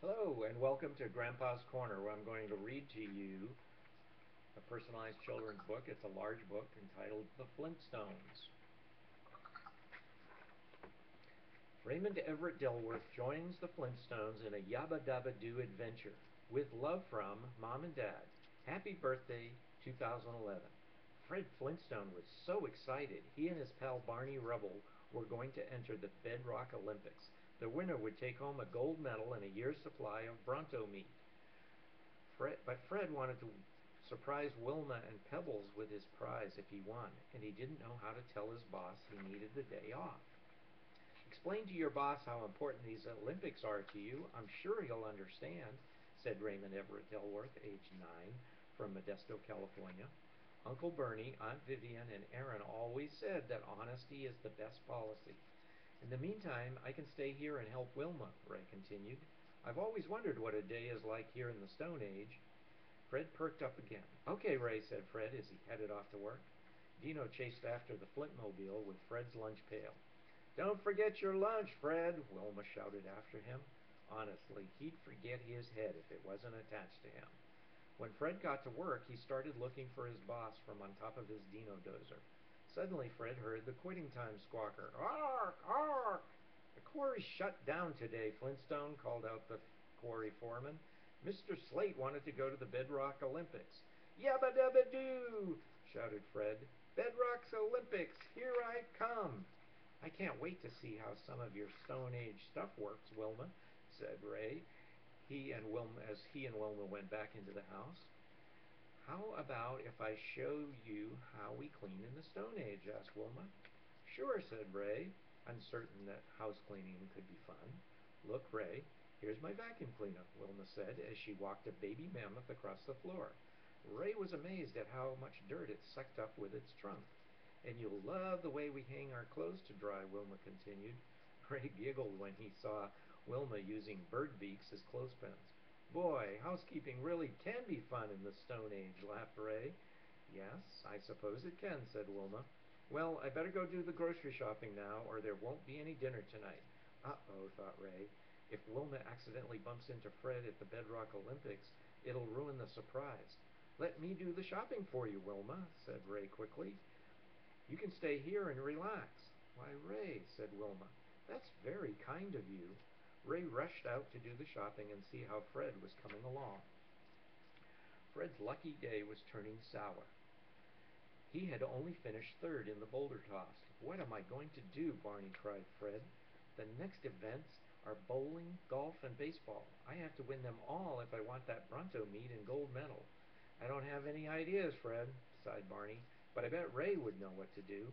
Hello and welcome to Grandpa's Corner, where I'm going to read to you a personalized children's book. It's a large book entitled The Flintstones. Raymond Everett Delworth joins the Flintstones in a Yabba Dabba Doo adventure. With love from Mom and Dad. Happy birthday, 2011. Fred Flintstone was so excited. He and his pal Barney Rubble were going to enter the Bedrock Olympics. The winner would take home a gold medal and a year's supply of Bronto meat. But Fred wanted to surprise Wilma and Pebbles with his prize if he won, and he didn't know how to tell his boss he needed the day off. Explain to your boss how important these Olympics are to you. I'm sure he'll understand, said Raymond Everett Delworth, age 9, from Modesto, California. Uncle Bernie, Aunt Vivian, and Aaron always said that honesty is the best policy. In the meantime, I can stay here and help Wilma, Ray continued. I've always wondered what a day is like here in the Stone Age. Fred perked up again. Okay, Ray, said Fred as he headed off to work. Dino chased after the Flintmobile with Fred's lunch pail. Don't forget your lunch, Fred, Wilma shouted after him. Honestly, he'd forget his head if it wasn't attached to him. When Fred got to work, he started looking for his boss from on top of his Dino dozer. Suddenly, Fred heard the quitting time squawker. Ark! Ark! The quarry's shut down today, Flintstone, called out the quarry foreman. Mr. Slate wanted to go to the Bedrock Olympics. Yabba dabba doo! Shouted Fred. Bedrock's Olympics! Here I come! I can't wait to see how some of your Stone Age stuff works, Wilma, said Ray. As he and Wilma went back into the house. How about if I show you how we clean in the Stone Age? Asked Wilma. Sure, said Ray, uncertain that house cleaning could be fun. Look, Ray, here's my vacuum cleaner, Wilma said as she walked a baby mammoth across the floor. Ray was amazed at how much dirt it sucked up with its trunk. And you'll love the way we hang our clothes to dry, Wilma continued. Ray giggled when he saw Wilma using bird beaks as clothespins. Boy, housekeeping really can be fun in the Stone Age, laughed Ray. Yes, I suppose it can, said Wilma. Well, I better go do the grocery shopping now, or there won't be any dinner tonight. Uh-oh, thought Ray. If Wilma accidentally bumps into Fred at the Bedrock Olympics, it'll ruin the surprise. Let me do the shopping for you, Wilma, said Ray quickly. You can stay here and relax. Why, Ray, said Wilma, that's very kind of you. Ray rushed out to do the shopping and see how Fred was coming along. Fred's lucky day was turning sour. He had only finished third in the boulder toss. What am I going to do, Barney cried Fred. The next events are bowling, golf, and baseball. I have to win them all if I want that Bronto meat and gold medal. I don't have any ideas, Fred, sighed Barney, but I bet Ray would know what to do.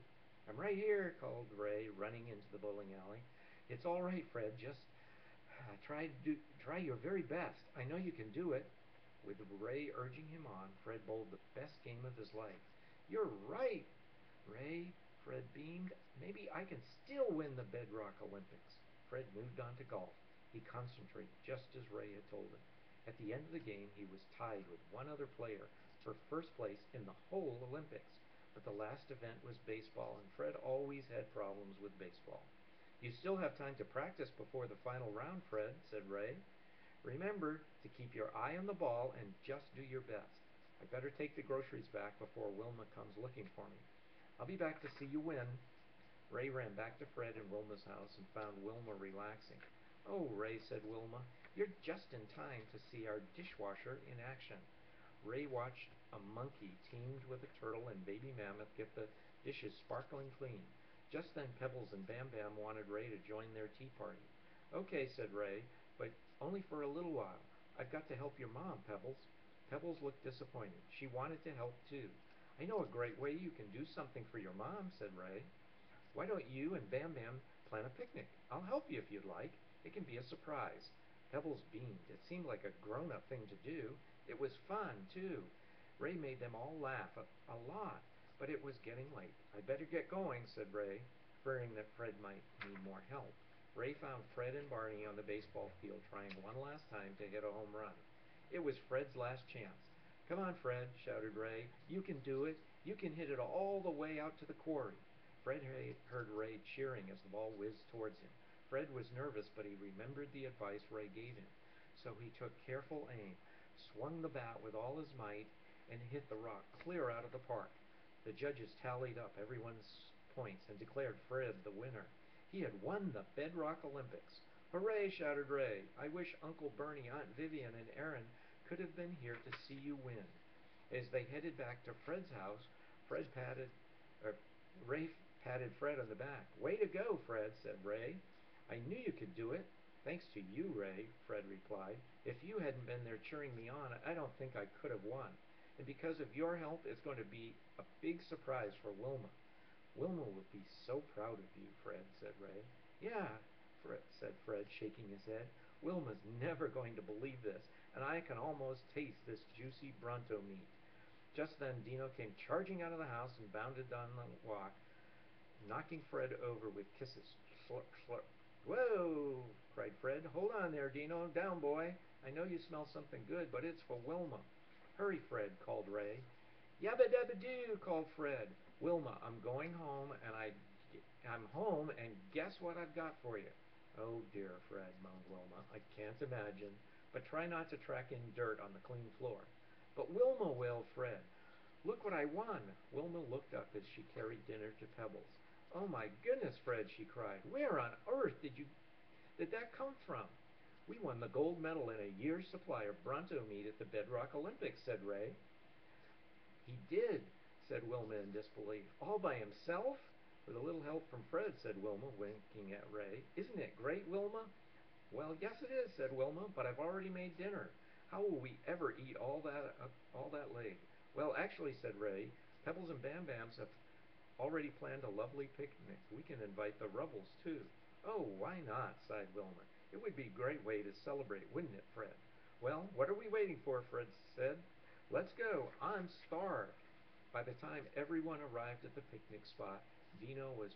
I'm right here, called Ray, running into the bowling alley. It's all right, Fred, just try your very best. I know you can do it. With Ray urging him on, Fred bowled the best game of his life. You're right, Ray, Fred beamed. Maybe I can still win the Bedrock Olympics. Fred moved on to golf. He concentrated just as Ray had told him. At the end of the game, he was tied with one other player for first place in the whole Olympics. But the last event was baseball, and Fred always had problems with baseball. You still have time to practice before the final round, Fred, said Ray. Remember to keep your eye on the ball and just do your best. I better take the groceries back before Wilma comes looking for me. I'll be back to see you win. Ray ran back to Fred and Wilma's house and found Wilma relaxing. Oh, Ray, said Wilma, you're just in time to see our dishwasher in action. Ray watched a monkey teamed with a turtle and baby mammoth get the dishes sparkling clean. Just then Pebbles and Bam Bam wanted Ray to join their tea party. Okay, said Ray, but only for a little while. I've got to help your mom, Pebbles. Pebbles looked disappointed. She wanted to help, too. I know a great way you can do something for your mom, said Ray. Why don't you and Bam Bam plan a picnic? I'll help you if you'd like. It can be a surprise. Pebbles beamed. It seemed like a grown-up thing to do. It was fun, too. Ray made them all laugh a lot, but it was getting late. I'd better get going, said Ray, fearing that Fred might need more help. Ray found Fred and Barney on the baseball field trying one last time to hit a home run. It was Fred's last chance. Come on, Fred, shouted Ray. You can do it. You can hit it all the way out to the quarry. Fred heard Ray cheering as the ball whizzed towards him. Fred was nervous, but he remembered the advice Ray gave him. So he took careful aim, swung the bat with all his might, and hit the rock clear out of the park. The judges tallied up everyone's points and declared Fred the winner. He had won the Bedrock Olympics. "Hooray!" shouted Ray. "I wish Uncle Bernie, Aunt Vivian, and Aaron could have been here to see you win." As they headed back to Fred's house, Fred patted, er, Ray patted Fred on the back. "Way to go, Fred," said Ray. "I knew you could do it." "Thanks to you, Ray," Fred replied. "If you hadn't been there cheering me on, I don't think I could have won. And because of your help, it's going to be a big surprise for Wilma." "Wilma will be so proud of you, Fred," said Ray. "Yeah," said Fred, shaking his head. "Wilma's never going to believe this, and I can almost taste this juicy Bronto meat." Just then Dino came charging out of the house and bounded down the walk, knocking Fred over with kisses. Slurp, slurp. "Whoa!" cried Fred. "Hold on there, Dino. Down, boy. I know you smell something good, but it's for Wilma." "Hurry, Fred," called Ray. "Yabba dabba doo," called Fred. "Wilma, I'm going home, and I'm home, and guess what I've got for you?" "Oh dear, Fred," moaned Wilma. "I can't imagine. But try not to track in dirt on the clean floor." "But Wilma," wailed Fred. "Look what I won." Wilma looked up as she carried dinner to Pebbles. "Oh my goodness, Fred," she cried. "Where on earth did that come from?" "We won the gold medal in a year's supply of Bronto meat at the Bedrock Olympics," said Ray. "He did," said Wilma in disbelief. "All by himself?" "With a little help from Fred," said Wilma, winking at Ray. "Isn't it great, Wilma?" "Well, yes it is," said Wilma, "but I've already made dinner. How will we ever eat all that leg?" "Well, actually," said Ray, "Pebbles and Bam Bams have already planned a lovely picnic. We can invite the Rubbles, too." "Oh, why not?" sighed Wilma. "It would be a great way to celebrate, wouldn't it, Fred?" "Well, what are we waiting for?" Fred said. "Let's go. I'm starved." By the time everyone arrived at the picnic spot, Dino was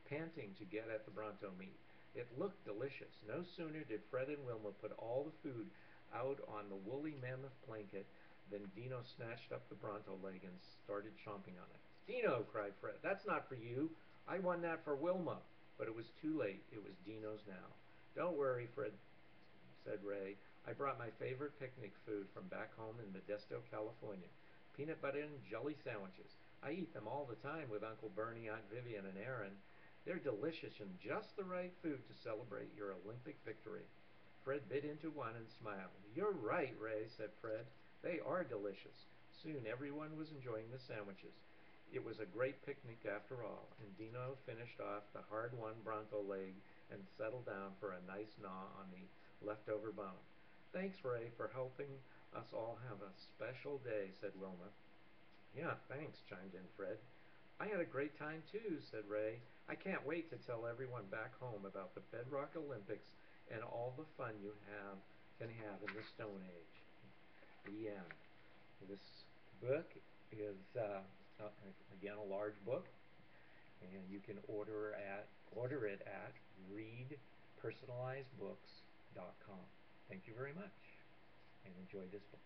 panting to get at the Bronto meat. It looked delicious. No sooner did Fred and Wilma put all the food out on the woolly mammoth blanket than Dino snatched up the Bronto leg and started chomping on it. "Dino," cried Fred, "that's not for you. I won that for Wilma." But it was too late. It was Dino's now. "Don't worry, Fred," said Ray. "I brought my favorite picnic food from back home in Modesto, California. Peanut butter and jelly sandwiches. I eat them all the time with Uncle Bernie, Aunt Vivian, and Aaron. They're delicious and just the right food to celebrate your Olympic victory." Fred bit into one and smiled. "You're right, Ray," said Fred. "They are delicious." Soon everyone was enjoying the sandwiches. It was a great picnic after all, and Dino finished off the hard-won Bronto leg and settled down for a nice gnaw on the leftover bone. "Thanks, Ray, for helping us all have a special day," said Wilma. "Yeah, thanks," chimed in Fred. "I had a great time too," said Ray. "I can't wait to tell everyone back home about the Bedrock Olympics and all the fun you can have in the Stone Age." The end. This book is again a large book, and you can order it at readpersonalizedbooks.com. Thank you very much, and enjoy this book.